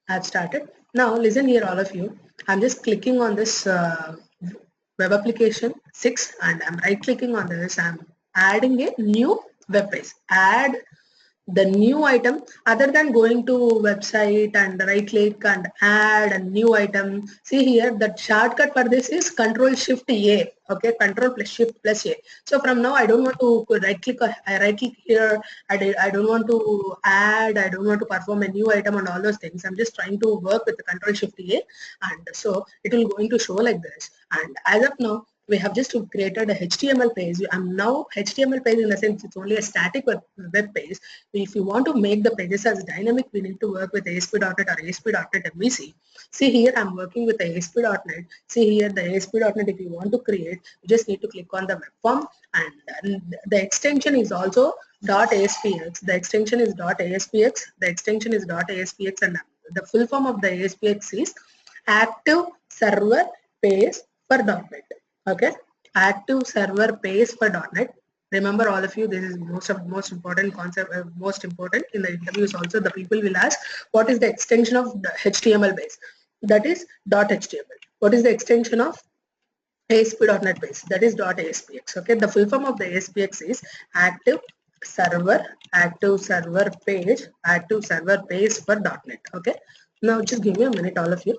I've started. Now listen here, all of you. I'm just clicking on this web application 6 and I'm right clicking on this. I'm adding a new web page. Add the new item other than going to website and right click and add a new item. See here, that shortcut for this is control shift A. Okay, control plus shift plus A. So from now I don't want to right click. I right click here. I don't want to add. I don't want to perform a new item and all those things. I'm just trying to work with the control shift A, and so it will going to show like this. And as of now, we have just created a HTML page. I'm now HTML page in the sense it's only a static web page. If you want to make the pages as dynamic, we need to work with ASP.NET or ASP.NET MVC. See here, I'm working with ASP.NET. See here, the ASP.NET, if you want to create, you just need to click on the web form, and the extension is also .aspx. The extension is .aspx. The extension is .aspx, and the full form of the ASPX is Active Server Page for .NET. Okay, Active Server Page for .NET. Remember, all of you, this is most important concept, most important in the interviews also. The people will ask, what is the extension of the HTML base? That is .html. What is the extension of ASP.NET base? That is .aspx. Okay, the full form of the ASPX is active server page for .NET. Okay, now just give me a minute, all of you.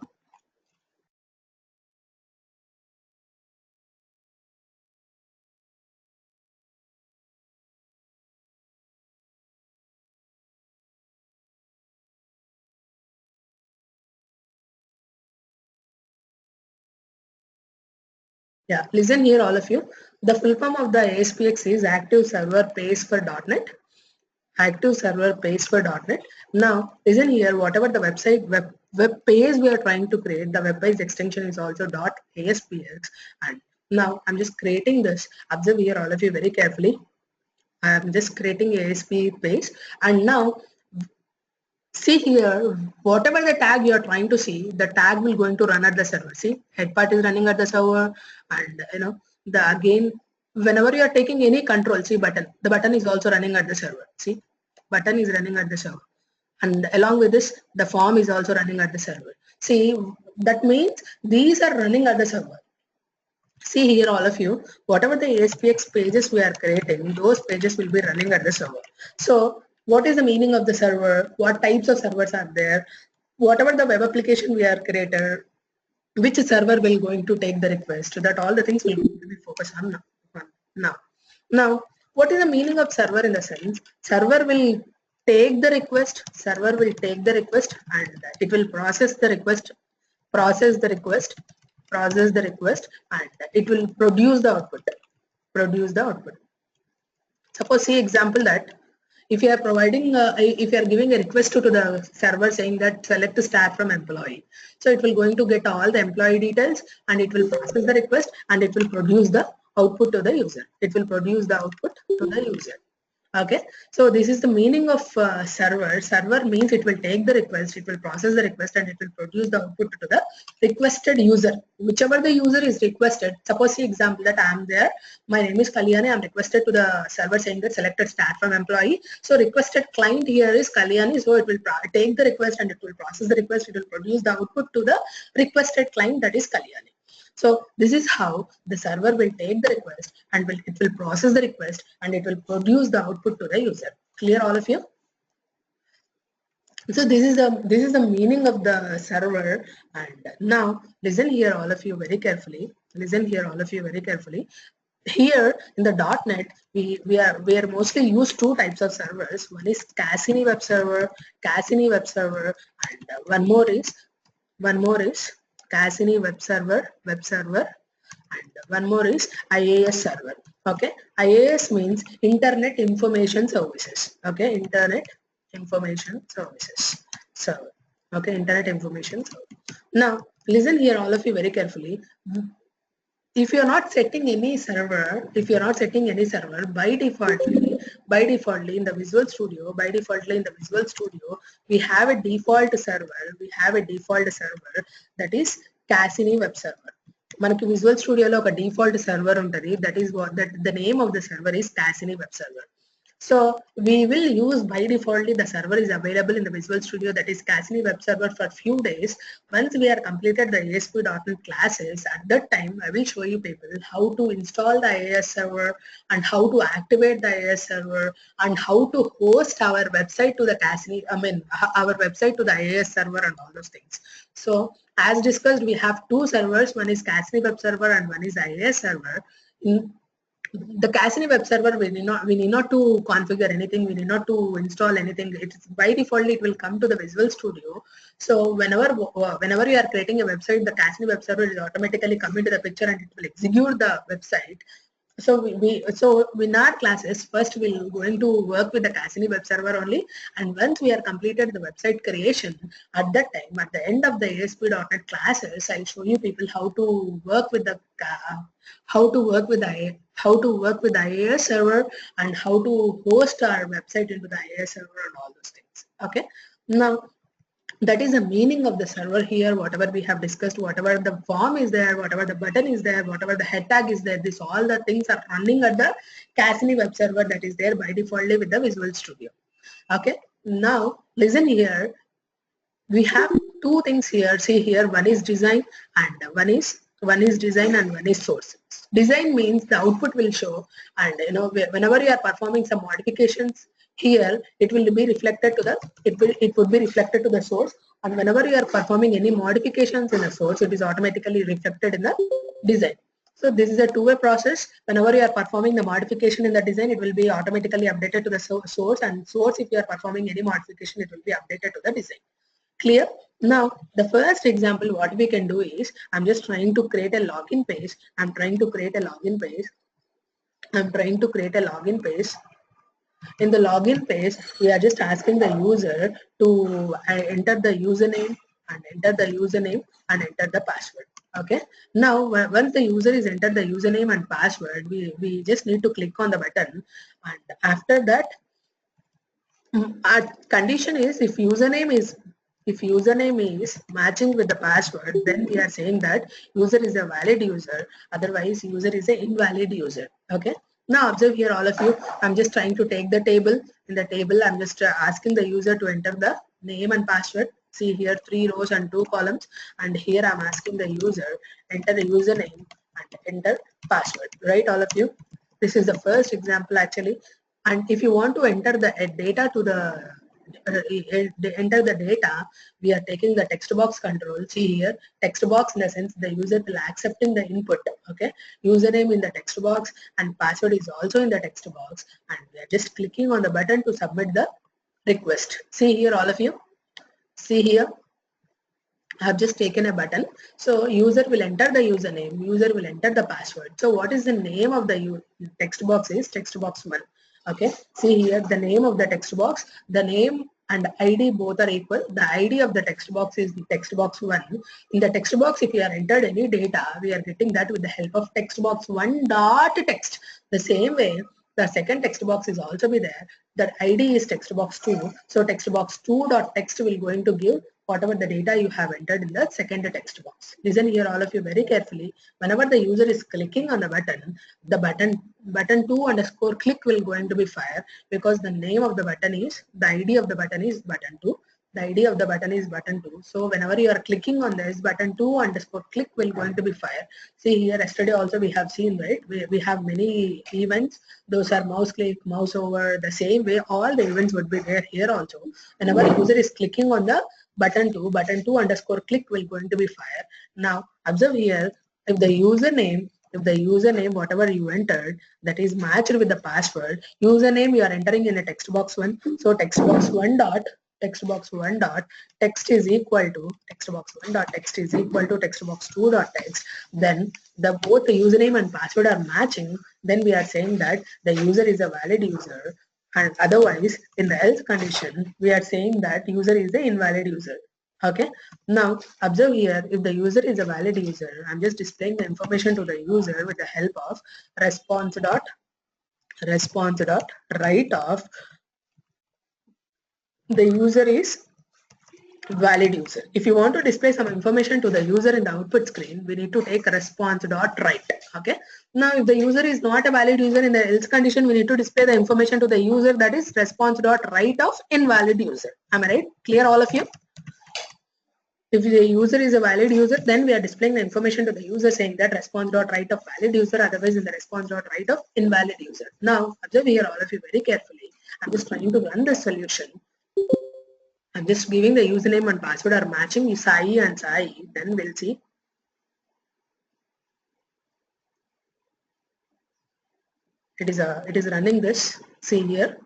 Yeah, listen here, all of you. The full form of the ASPX is Active Server Page for .NET. Active Server Page for .NET. Now, listen here, whatever the web page we are trying to create, the web page extension is also .aspx. And now I'm just creating this. Observe here, all of you, very carefully. I'm just creating ASP page, and now see here, whatever the tag you are trying to see, the tag will going to run at the server. See, head part is running at the server, and the again, whenever you are taking any control, see button, the button is also running at the server. See, button is running at the server, and along with this, the form is also running at the server. See, that means these are running at the server. See here, all of you, whatever the ASPX pages we are creating, those pages will be running at the server. So what is the meaning of the server? What types of servers are there? Whatever the web application we are created, which server will going to take the request? That all the things will be focused on now. Now, what is the meaning of server in the sense? Server will take the request, and it will process the request, and it will produce the output. Suppose, see example, that if you are providing if you are giving a request to the server saying that select the staff from employee, so it will going to get all the employee details, and it will process the request, and it will produce the output to the user. Okay, so this is the meaning of server. Server means it will take the request, it will process the request, and it will produce the output to the requested user, whichever the user is requested. Suppose the example that I am there, my name is Kalyani, I am requested to the server saying that selected start from employee. So requested client here is Kalyani, so it will take the request, and it will process the request, it will produce the output to the requested client, that is Kalyani. So this is how the server will take the request, and it will process the request, and it will produce the output to the user. Clear, all of you? So this is the meaning of the server. And now listen here, all of you, very carefully. Here in the .NET, we are mostly use two types of servers. One is Cassini web server, and one more is Cassini web server, and one more is IAS server. Okay, IAS means Internet Information Services. Okay, Internet Information Services server. Okay, Internet Information Service. Now listen here, all of you, very carefully. If you're not setting any server, by defaultly in the Visual Studio, we have a default server, that is Cassini web server. మనకి visual స్టూడియోలో ఒక default server ఉంటుంది, that is what the name of the server is Cassini web server. So we will use by default the server is available in the Visual Studio, that is Cassini web server, for few days. Once we are completed the ASP.NET classes, at that time I will show you people how to install the IIS server and how to activate the IIS server and how to host our website to the Cassini, our website to the IIS server and all those things. So as discussed, we have two servers, one is Cassini web server and one is IIS server. In the Cassini web server, we need not to configure anything, we need not to install anything. It's by default it will come to the Visual Studio. So whenever you are creating a website, the Cassini web server is automatically come into the picture and it will execute the website. So so in our classes, first we're going to work with the Cassini web server only, and once we are completed the website creation, at that time, at the end of the ASP.NET classes, I'll show you people how to work with the IIS server and how to host our website into the IIS server and all those things. Okay. Now that is the meaning of the server here. Whatever we have discussed, whatever the form is there, whatever the button is there, whatever the head tag is there, this all the things are running at the Cassini web server that is there by default with the Visual Studio. Okay. Now listen here. We have two things here. See here, one is design and one is design and one is source. Design means the output will show, and whenever you are performing some modifications here, it will be reflected to the it would be reflected to the source, and whenever you are performing any modifications in the source, it is automatically reflected in the design. So this is a two-way process. Whenever you are performing the modification in the design, it will be automatically updated to the source, and source, if you are performing any modification, it will be updated to the design. Clear? Now, the first example, what we can do is, I'm just trying to create a login page. I'm trying to create a login page. In the login page, we are just asking the user to enter the username and enter the password. Okay. Now, once the user is entered the username and password, we just need to click on the button, and after that, our condition is if username is matching with the password, then we are saying that user is a valid user, otherwise user is an invalid user. Okay. Now observe here, all of you, I'm just trying to take the table. In the table, I'm just asking the user to enter the name and password. See here, 3 rows and 2 columns, and here I'm asking the user enter the username and enter password. Right, all of you? This is the first example actually. And if you want to enter the data to the enter the data, we are taking the text box control. See here, text box in the sense the user will accepting the input. Okay, username in the text box and password is also in the text box, and we are just clicking on the button to submit the request. See here, all of you. See here, I have just taken a button. So user will enter the username, user will enter the password. So what is the name of the text box is text box 1. Okay, see here, the name of the text box, the name and ID both are equal. The ID of the text box is the text box 1. In the text box, if you are entered any data, we are getting that with the help of text box 1 dot text. The same way, the second text box is also be there. That ID is text box 2. So text box 2 dot text will going to give whatever the data you have entered in the second text box. Listen here, all of you, very carefully. Whenever the user is clicking on the button 2 underscore click will going to be fire, because the name of the button is, the ID of the button is button 2. The ID of the button is button 2. So whenever you are clicking on this, button 2 underscore click will going to be fire. See here, yesterday also we have seen, right? We have many events. Those are mouse click, mouse over, the same way all the events would be there here also. Whenever the user is clicking on the button 2 underscore click will going to be fire. Now observe here, if the username whatever you entered that is matched with the password, username you are entering in a text box 1. So text box 1 dot text is equal to text box 1 dot text is equal to text box 2 dot text. Then the both the username and password are matching. Then we are saying that the user is a valid user, and otherwise in the else condition we are saying that user is an invalid user. Okay. Now observe here, if the user is a valid user, I'm just displaying the information to the user with the help of response dot write of the user is valid user. If you want to display some information to the user in the output screen, we need to take response.write. Okay. Now, if the user is not a valid user, in the else condition, we need to display the information to the user, that is response.write of invalid user. Am I right? Clear, all of you? If the user is a valid user, then we are displaying the information to the user saying that response.write of valid user, otherwise in the response.write of invalid user. Now, observe here, all of you, very carefully. I'm just trying to run the solution. I'm just giving the username and password are matching Sai and Sai. Then we'll see. It is running this. See here.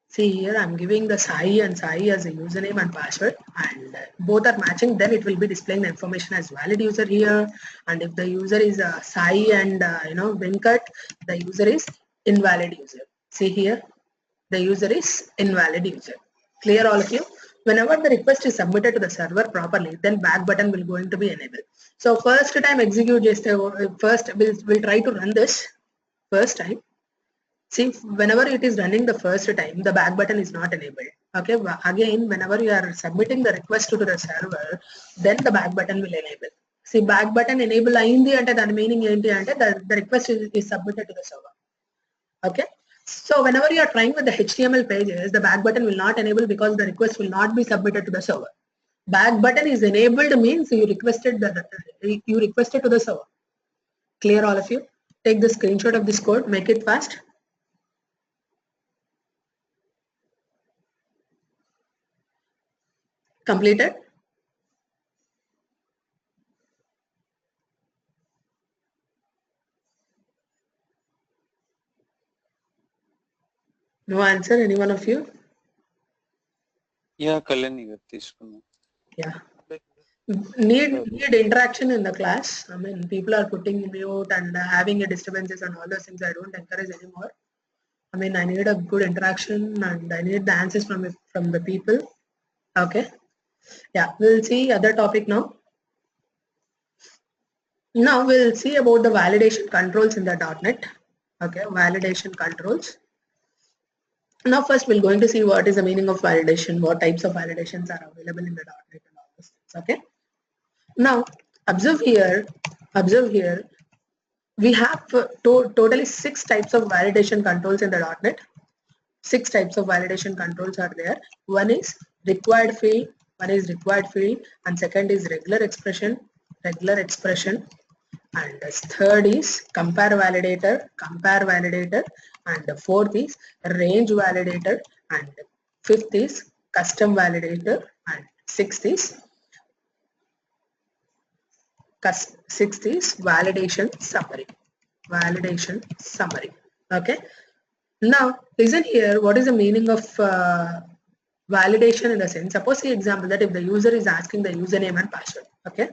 See here, I'm giving the Sai and Sai as a username and password, and both are matching. Then it will be displaying the information as valid user here. And if the user is Sai and Venkat, the user is invalid user. See here, the user is invalid user. Clear, all of you? Whenever the request is submitted to the server properly, then back button will going to be enabled. So first time execute just first we'll try to run this first time. See, whenever it is running the first time, the back button is not enabled. Okay, again, whenever you are submitting the request to the server, then the back button will enable. See, back button enable ayindi ante that meaning enti ante the request is submitted to the server. Okay, so whenever you are trying with the HTML pages, the back button will not enable because the request will not be submitted to the server. Back button is enabled means you requested to the server. Clear, all of you? Take the screenshot of this code, make it fast. Completed? No answer, any one of you? Yeah, Kalyani. Yeah. Need interaction in the class. I mean, people are putting mute and having a disturbances and all those things. I don't encourage anymore. I mean, I need a good interaction and I need the answers from the people. Okay. Yeah, we'll see other topic now. Now we'll see about the validation controls in the .NET. Okay, validation controls. Now first we're going to see what is the meaning of validation, what types of validations are available in the .NET and all those things. Okay. Now observe here, we have totally 6 types of validation controls in the .NET. 6 types of validation controls are there. One is required field, and second is regular expression, and third is compare validator, and the fourth is range validator, and fifth is custom validator, and sixth is validation summary. Okay. Now listen here, what is the meaning of validation in the sense? Suppose the example that if the user is asking the username and password, okay,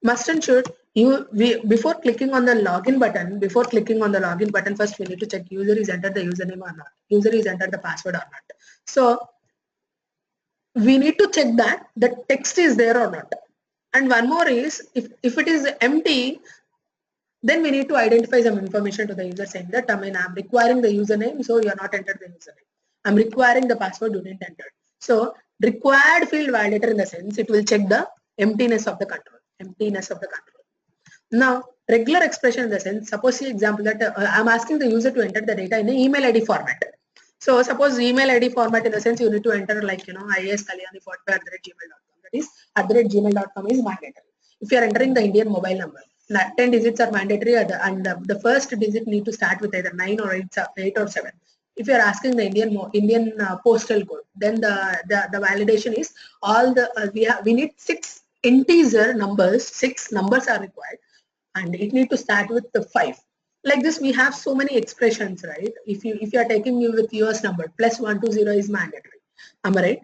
must and should before clicking on the login button, first we need to check user is entered the username or not, user is entered the password or not. So we need to check that the text is there or not. And one more is if it is empty, then we need to identify some information to the user saying that, I mean, I'm requiring the username, so you are not entered the username. I'm requiring the password, you didn't enter. So required field validator in the sense it will check the emptiness of the control. Now regular expression in the sense, suppose the example that I'm asking the user to enter the data in an email ID format. So suppose email ID format in the sense you need to enter like iskalyani45@gmail.com. That is @gmail.com is mandatory. If you are entering the Indian mobile number, 10 digits are mandatory and the first digit need to start with either 9 or 8 or 7. If you are asking the Indian postal code, then the validation is all the we need 6 integer numbers. 6 numbers are required, and it need to start with the 5. Like this, we have so many expressions, right? If you are taking you with US number, +120 is mandatory. Am I right?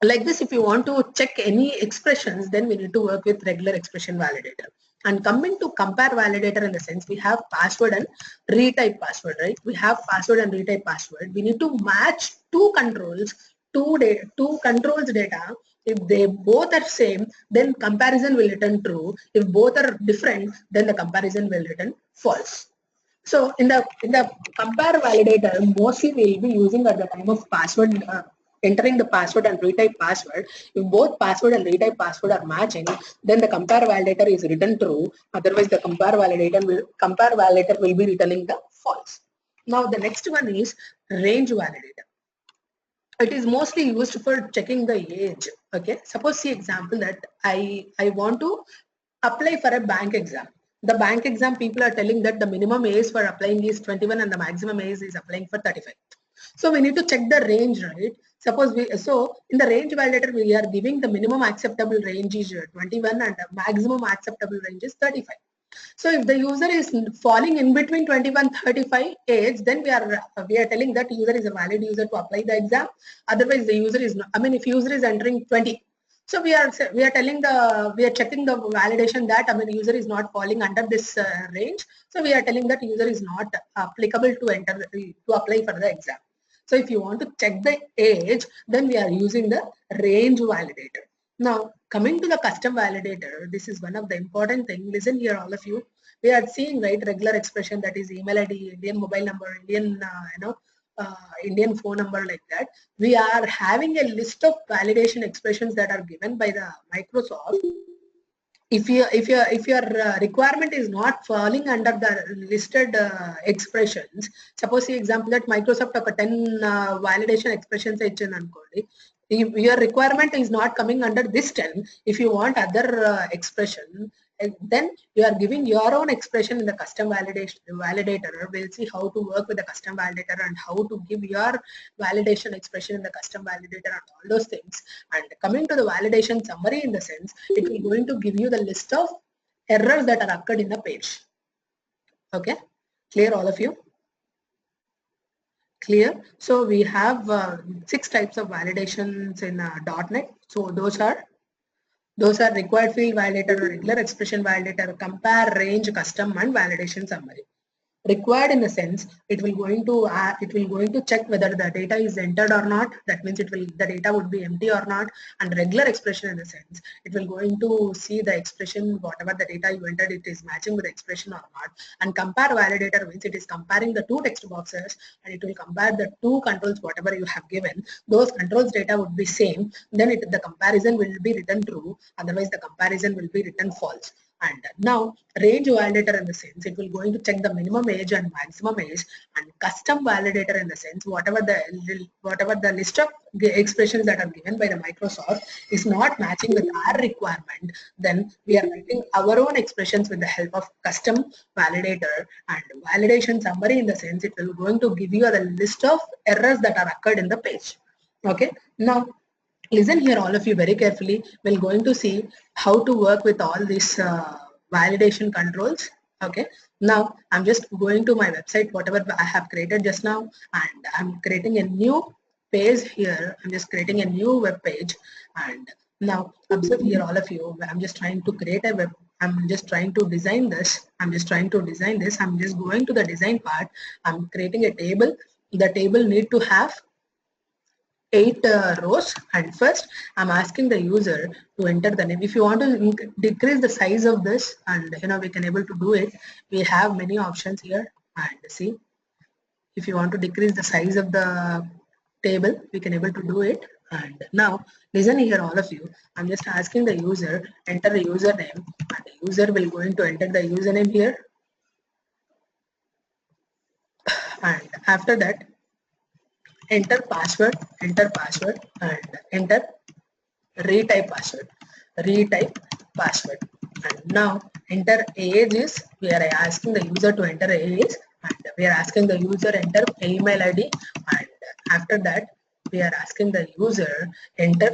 Like this, if you want to check any expressions, then we need to work with regular expression validator. And coming to compare validator in the sense, we have password and retype password, right? We have password and retype password. We need to match two controls data. If they both are same, then comparison will return true. If both are different, then the comparison will return false. So in the compare validator, mostly we'll be using at the time of password, entering the password and retype password. If both password and retype password are matching, then the compare validator is written true. Otherwise, the compare validator will be returning the false. Now the next one is range validator. It is mostly used for checking the age. Okay, suppose see example that I want to apply for a bank exam. The bank exam people are telling that the minimum age for applying is 21 and the maximum age is applying for 35. So we need to check the range, right? Suppose in the range validator we are giving the minimum acceptable range is 21 and the maximum acceptable range is 35. So if the user is falling in between 21 35 age, then we are telling that user is a valid user to apply the exam. Otherwise, the user is not, I mean, if user is entering 20, so we are telling we are checking the validation that, I mean, user is not falling under this range. So we are telling that user is not applicable to apply for the exam. So if you want to check the age, then we are using the range validator. Now, coming to the custom validator, this is one of the important thing. Listen here, all of you. We are seeing, right, regular expression, that is email ID, Indian mobile number, Indian phone number, like that. We are having a list of validation expressions that are given by the Microsoft. If your requirement is not falling under the listed expressions, suppose the example that Microsoft of 10 validation expressions ఇచ్చిందనుకోండి, if your requirement is not coming under this 10, if you want other expression, then you are giving your own expression in the custom validator. We'll see how to work with the custom validator and how to give your validation expression in the custom validator and all those things. And coming to the validation summary, in the sense, it will going to give you the list of errors that are occurred in the page. Okay, clear all of you? Clear? So we have 6 types of validations in .NET. So those are required field validator, regular expression validator, compare, range, custom, and validation summary. Required in the sense, it will going to check whether the data is entered or not. That means the data would be empty or not. And regular expression in the sense, it will going to see the expression, whatever the data you entered, it is matching with the expression or not. And compare validator means it is comparing the 2 text boxes and it will compare the 2 controls, whatever you have given. Those controls data would be same. Then the comparison will be written true. Otherwise, the comparison will be written false. And now range validator in the sense, it will going to check the minimum age and maximum age. And custom validator in the sense, whatever the list of expressions that are given by the Microsoft is not matching with our requirement, then we are writing our own expressions with the help of custom validator. And validation summary in the sense, it will going to give you the list of errors that are occurred in the page. Okay, now listen here, all of you, very carefully. We're going to see how to work with all these validation controls. Okay, now I'm just going to my website, whatever I have created just now, and I'm creating a new page here. I'm just creating a new web page. And now observe here, all of you. I'm just trying to create a web. I'm just trying to design this. I'm just going to the design part. I'm creating a table. The table need to have 8 rows, and first I'm asking the user to enter the name. If you want to decrease the size of this, and we can able to do it. We have many options here, and see, if you want to decrease the size of the table, we can able to do it. And now listen here, all of you. I'm just asking the user enter the username, and the user will going to enter the username here. And after that, enter password, and enter retype password. And now enter age is, we are asking the user to enter age, and we are asking the user enter email ID. And after that, we are asking the user enter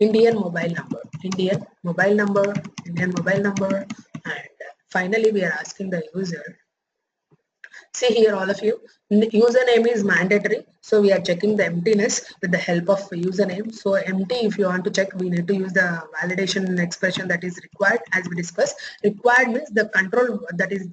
Indian mobile number. And finally we are asking the user See here, all of you, username is mandatory. So we are checking the emptiness with the help of username. So empty, if you want to check, we need to use the validation expression that is required, as we discussed. Required means the control that is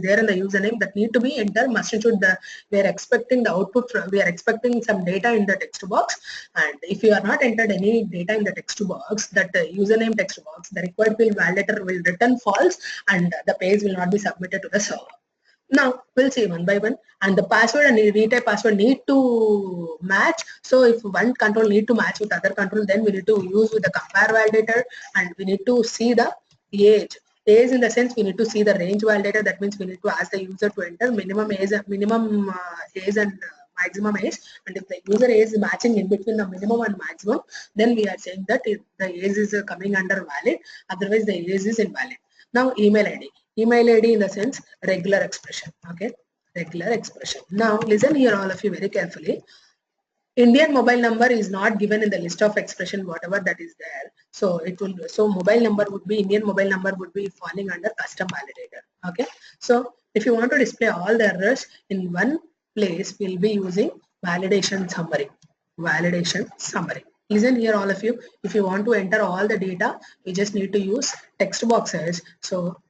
there in the username that need to be entered must include the, we are expecting the output from, we are expecting some data in the text box, and if you are not entered any data in the text box, that username text box, the required field validator will return false and the page will not be submitted to the server. Now we'll see one by one, and the password and the retype password need to match. So if one control need to match with other control, then we need to use with the compare validator, and we need to see the age. Age in the sense we need to see the range validator. That means we need to ask the user to enter minimum age, age and maximum age. And if the user age is matching in between the minimum and maximum, then we are saying that the age is coming under valid. Otherwise, the age is invalid. Now email ID. Email ID in the sense regular expression. Okay, regular expression. Now listen here, all of you, very carefully. Indian mobile number is not given in the list of expression, whatever that is there. So it will, so mobile number would be, Indian mobile number would be falling under custom validator. Okay, so if you want to display all the errors in one place, we'll be using validation summary. Validation summary. Listen here, all of you. If you want to enter all the data, we just need to use text boxes. So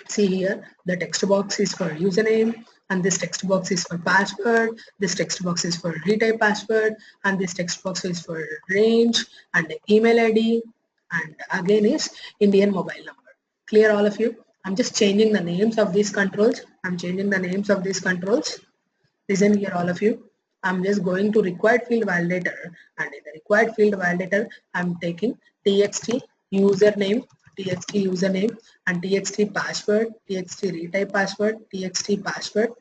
see here, the text box is for username, and this text box is for password, this text box is for retype password, and this text box is for range, and the email ID, and again is Indian mobile number. Clear, all of you? I'm just changing the names of these controls. I'm changing the names of these controls. Listen here, all of you. I'm just going to required field validator, and in the required field validator, I'm taking txt username, txt username, and txt password, txt retype password, txt password,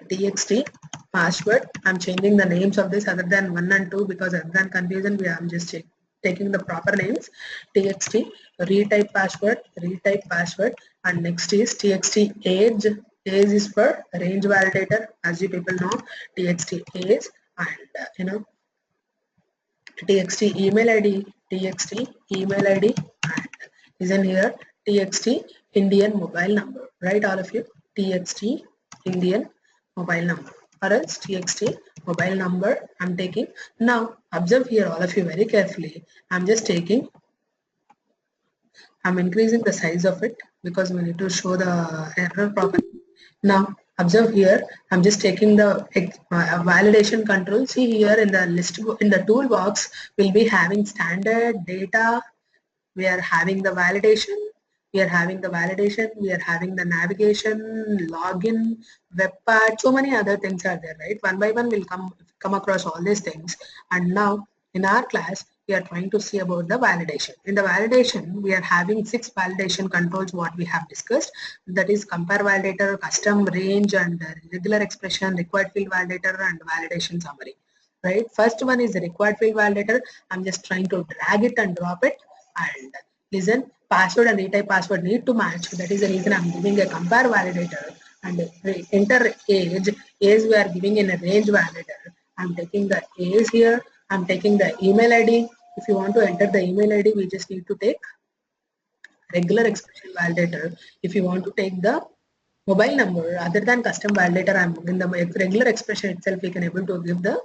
txt password. I'm changing the names of this other than 1 and 2 because other than confusion, I'm just taking the proper names. Txt retype password, and next is txt age. Age is for range validator, as you people know. Txt age, and txt email id, txt email id, and listen here, txt Indian mobile number, right, all of you? Txt Indian mobile number, or else txt mobile number I'm taking. Now observe here, all of you, very carefully. I'm just taking, I'm increasing the size of it because we need to show the error properly. Now observe here, I'm just taking the validation control. See here in the list, in the toolbox, we'll be having standard data. We are having the validation. We are having the navigation, login, web part, so many other things are there, right? One by one we'll come across all these things. And now in our class, we are trying to see about the validation. In the validation, we are having 6 validation controls, what we have discussed. That is compare validator, custom, range, and regular expression, required field validator, and validation summary. Right? First one is the required field validator. I'm just trying to drag it and drop it. And listen, password and retype password need to match. That is the reason I'm giving a compare validator, and enter age. Age we are giving in a range validator. I'm taking the age here. I'm taking the email ID. If you want to enter the email ID, we just need to take regular expression validator. If you want to take the mobile number other than custom validator, I'm in the regular expression itself, we can able to give the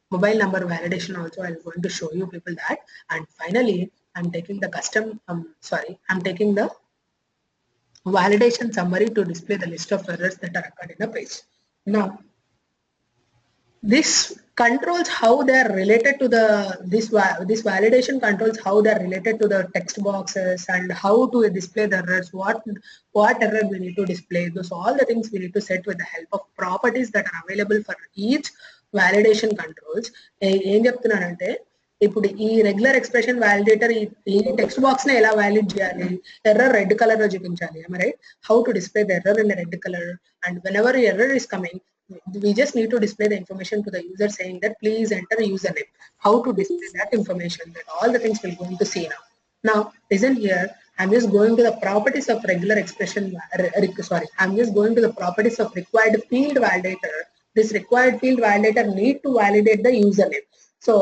mobile number validation also. I'm going to show you people that. And finally, I'm taking the custom, I'm taking the validation summary to display the list of errors that are occurred in the page. Now, this controls how they are related to the, this validation controls how they are related to the text boxes and how to display the errors, what error we need to display. Those all the things we need to set with the help of properties that are available for each validation controls. ఏం చెప్తున్నానంటే ఇప్పుడు ఈ regular expression validator ఈ text box ని ఎలా valid చేయాలి, error red colour లో చూపించాలి, right? How to display the error in red colour, and when ever error is coming, we just need to display the information to the user saying that please enter a username. How to display that information, that all the things we're going to see now. Now listen here, I'm just going to the properties of regular expression, I'm just going to the properties of required field validator. This required field validator need to validate the username. So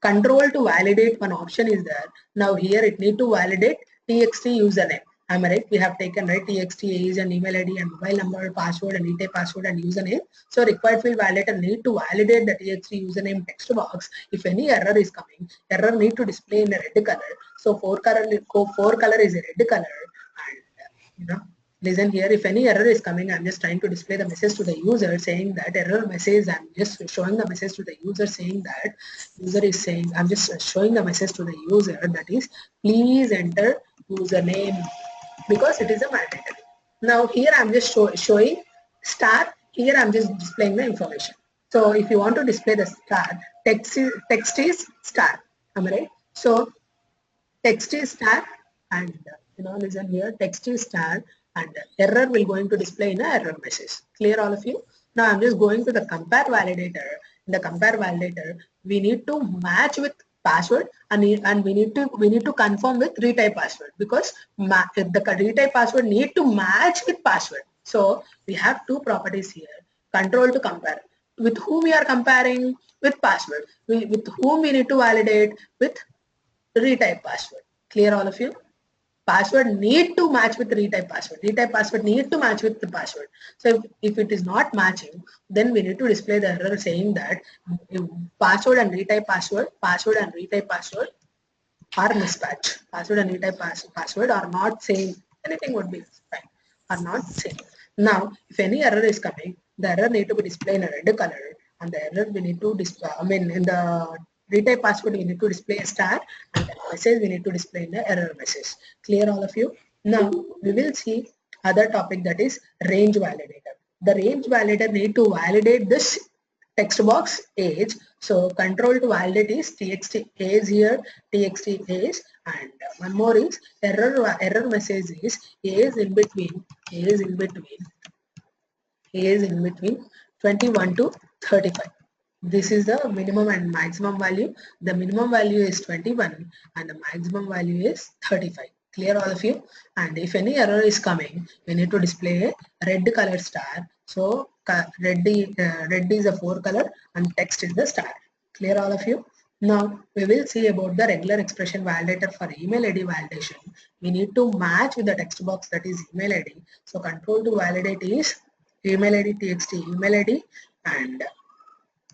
control to validate one option is there. Now here it need to validate txt username. Am I right? We have taken right TXT age and email ID and mobile number, password and retype password and username. So required field validator need to validate the TXT username text box. If any error is coming, error need to display in a red color. So four color is a red color, and listen here, if any error is coming, I'm just trying to display the message to the user saying that error message. I'm just showing the message to the user saying that user is saying, I'm just showing the message to the user that is, please enter username, because it is a mandatory. Now here I'm just showing star. Here I'm just displaying the information. So if you want to display the star, text is star. Am I right? So text is star, and listen here, text is star, and error will going to display in a error message. Clear all of you? Now I'm just going to the compare validator. In the compare validator, we need to match with password, and we need to confirm with retype password, because the retype password need to match with password. So we have two properties here. Control to compare. With whom we are comparing? With password. With whom we need to validate? With retype password. Clear all of you? Password need to match with retype password. Retype password need to match with the password. So if it is not matching, then we need to display the error saying that password and retype password are mismatched. Password and retype password are not same. Anything would be fine. Are not same. Now, if any error is coming, the error need to be displayed in a red color, and the error we need to display. I mean, in the retype password we need to display a star, and the message we need to display in the error message. Clear all of you? Now we will see other topic, that is range validator. The range validator need to validate this text box age. So control to validate is txt age here, txt age, and one more is error message is age in between 21 to 35. This is the minimum and maximum value. The minimum value is 21 and the maximum value is 35. Clear all of you? And if any error is coming, we need to display a red color star. So red is a 4 color and text is the star. Clear all of you? Now we will see about the regular expression validator for email ID validation. We need to match with the text box, that is email ID. So control to validate is email ID txt email ID, and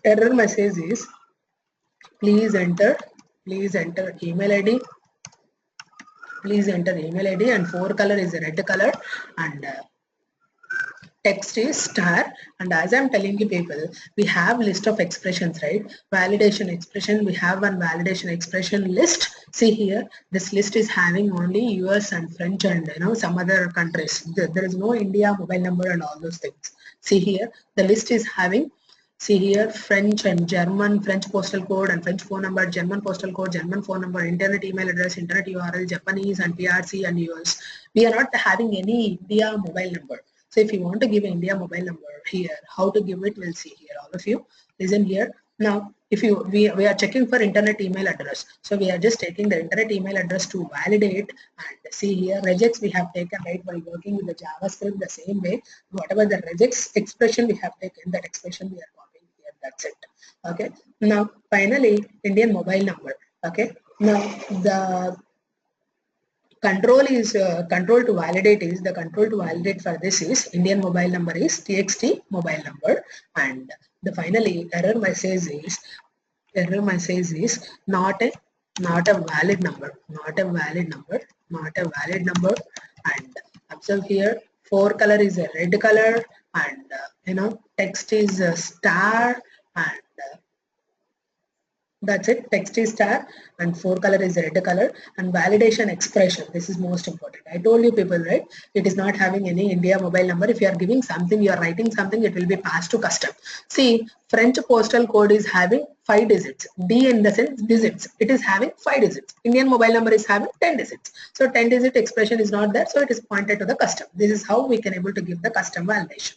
error message is please enter email ID, and 4 color is a red color, and text is star. And as I'm telling you people, we have list of expressions, right? Validation expression, we have one validation expression list. See here, this list is having only US and French and some other countries. There is no India mobile number and all those things. See here, the list is having, see here, French and German, French postal code and French phone number, German postal code, German phone number, internet email address, internet URL, Japanese and PRC and US. We are not having any India mobile number. So if you want to give India mobile number here, how to give it, we'll see here. All of you listen here. Now, if we are checking for internet email address. So we are just taking the internet email address to validate, and see here, regex we have taken, right, by working with the JavaScript the same way. Whatever the regex expression we have taken, that expression we are copying here. That's it. Okay. Now, finally, Indian mobile number. Okay. Now, the control to validate is, the control to validate for this is Indian mobile number is txt mobile number, and the finally error message is not a valid number, and observe here, 4 color is a red color, and text is a star, and that's it. Text is star and 4 color is red color, and validation expression. This is most important. I told you people, right? It is not having any India mobile number. If you are giving something, you are writing something, it will be passed to custom. See, French postal code is having 5 digits. D in the sense digits. It is having 5 digits. Indian mobile number is having 10 digits. So 10 digit expression is not there. So it is pointed to the custom. This is how we can able to give the custom validation.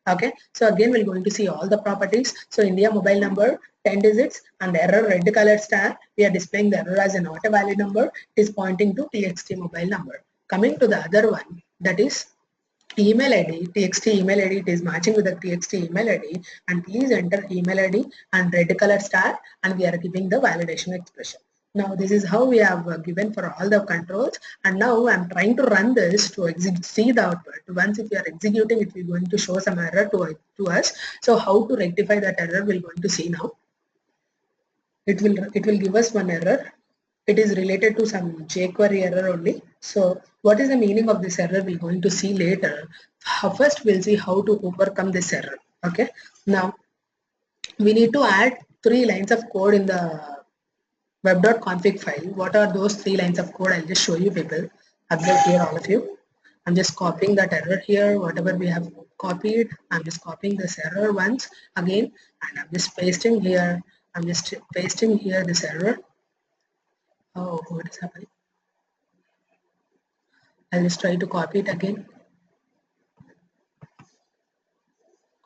Okay, so again we're going to see all the properties. So India mobile number 10 digits and error red color star. We are displaying the error as a not a valid number. It is pointing to txt mobile number. Coming to the other one, that is email ID, txt email ID. It is matching with the txt email ID, and please enter email ID and red color star, and we are giving the validation expression. Now this is how we have given for all the controls, and now I'm trying to run this to see the output. Once if you are executing, it will going to show some error to us. So how to rectify that error we're going to see now. It will give us one error. It is related to some jQuery error only. So what is the meaning of this error we're going to see later. First we'll see how to overcome this error. Okay, now we need to add 3 lines of code in the web.config file. What are those 3 lines of code? I'll just show you people. Observe here all of you. I'm just copying that error here, whatever we have copied. I'm just copying this error once again, and I'm just pasting here. I'm just pasting here this error. Oh, what is happening? I'll just try to copy it again.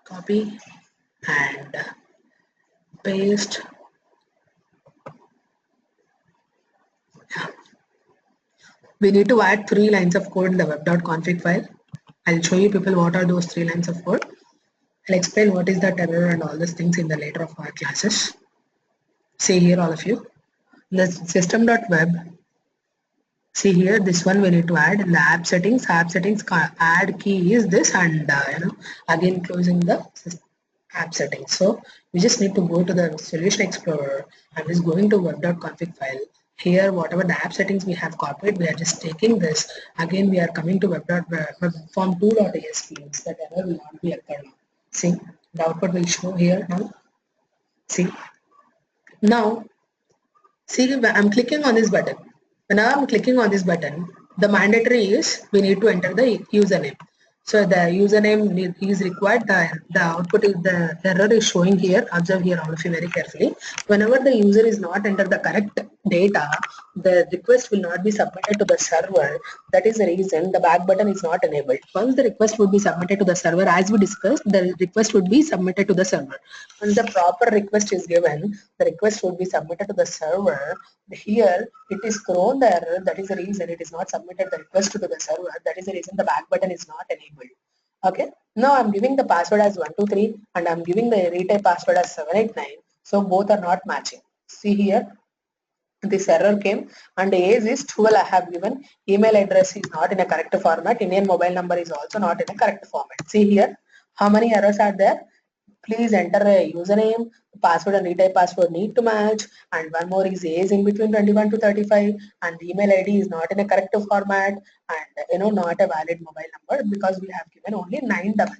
Copy and paste. We need to add 3 lines of code in the web.config file. I'll show you people what are those 3 lines of code. I'll explain what is that error and all these things in the later of our classes. See here all of you. The system.web. See here, this one we need to add in the app settings. App settings add key is this, and again closing the app settings. So we just need to go to the Solution Explorer. I'm just going to web.config file. Here, whatever the app settings we have copied, we are just taking this. Again, we are coming to web.form2.asp. That error will not be occurred. See, the output will show here now. See, now, see, I'm clicking on this button. Whenever I'm clicking on this button, the mandatory is we need to enter the username. So the username is required. The output is the error is showing here. Observe here all of you very carefully. Whenever the user is not enter the correct data, the request will not be submitted to the server. That is the reason the back button is not enabled. Once the request would be submitted to the server, as we discussed, the request would be submitted to the server. When the proper request is given, the request would be submitted to the server. Here it is thrown the error. That is the reason it is not submitted the request to the server. That is the reason the back button is not enabled. Okay. Now I'm giving the password as 123 and I'm giving the retype password as 789. So both are not matching. See here, this error came and age is 12 I have given. Email address is not in a correct format. Indian mobile number is also not in a correct format. See here, how many errors are there? Please enter a username, password and retype password need to match, and one more is age in between 21 to 35, and email ID is not in a correct format, and not a valid mobile number because we have given only 900.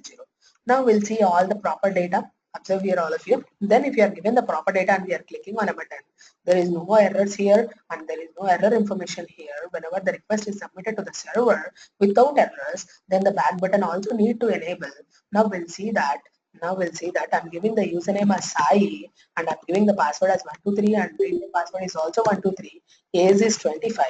Now we'll see all the proper data. Observe here all of you. Then if you are given the proper data and we are clicking on a button, there is no errors here and there is no error information here. Whenever the request is submitted to the server without errors, then the back button also need to enable. Now we'll see that I'm giving the username as Sai and I'm giving the password as 123 and the password is also 123. Age is 25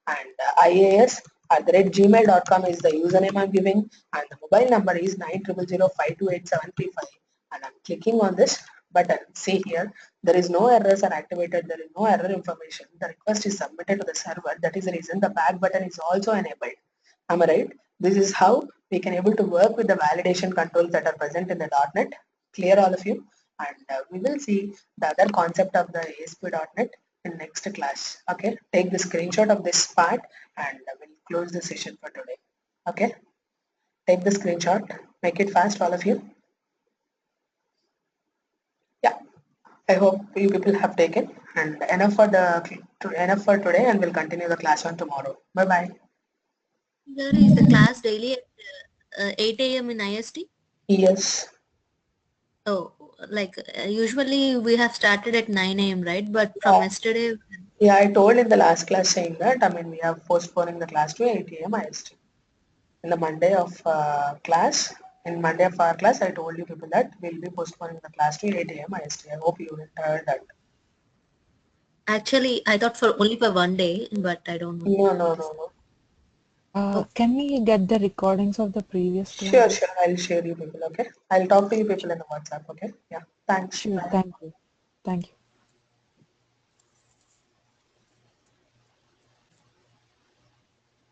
and IAS@gmail.com is the username I'm giving and the mobile number is 900052875 and I'm clicking on this button. See here, there is no errors are activated, there is no error information. The request is submitted to the server. That is the reason the back button is also enabled. Am I right? This is how we can able to work with the validation controls that are present in the .NET. Clear all of you? And we will see the other concept of the ASP.NET in next class. Okay, take the screenshot of this part and we'll close the session for today. Okay, take the screenshot, make it fast all of you. Yeah, I hope you people have taken and enough for today and we'll continue the class on tomorrow. Bye bye. Here is the class daily at 8 a.m. in IST? Yes. Oh, like usually we have started at 9 a.m., right? But from yesterday. Yeah, I told in the last class saying that, I mean, we are postponing the class to 8 a.m. IST. In the Monday of Monday of our class, I told you people that we'll be postponing the class to 8 a.m. IST. I hope you heard that. Actually, I thought only for one day, but I don't know. No. Can we get the recordings of the previous Sure. class? I'll share you people, okay? I'll talk to you people in the WhatsApp, okay? Yeah, thanks. Sure, Bye. thank you. Thank you.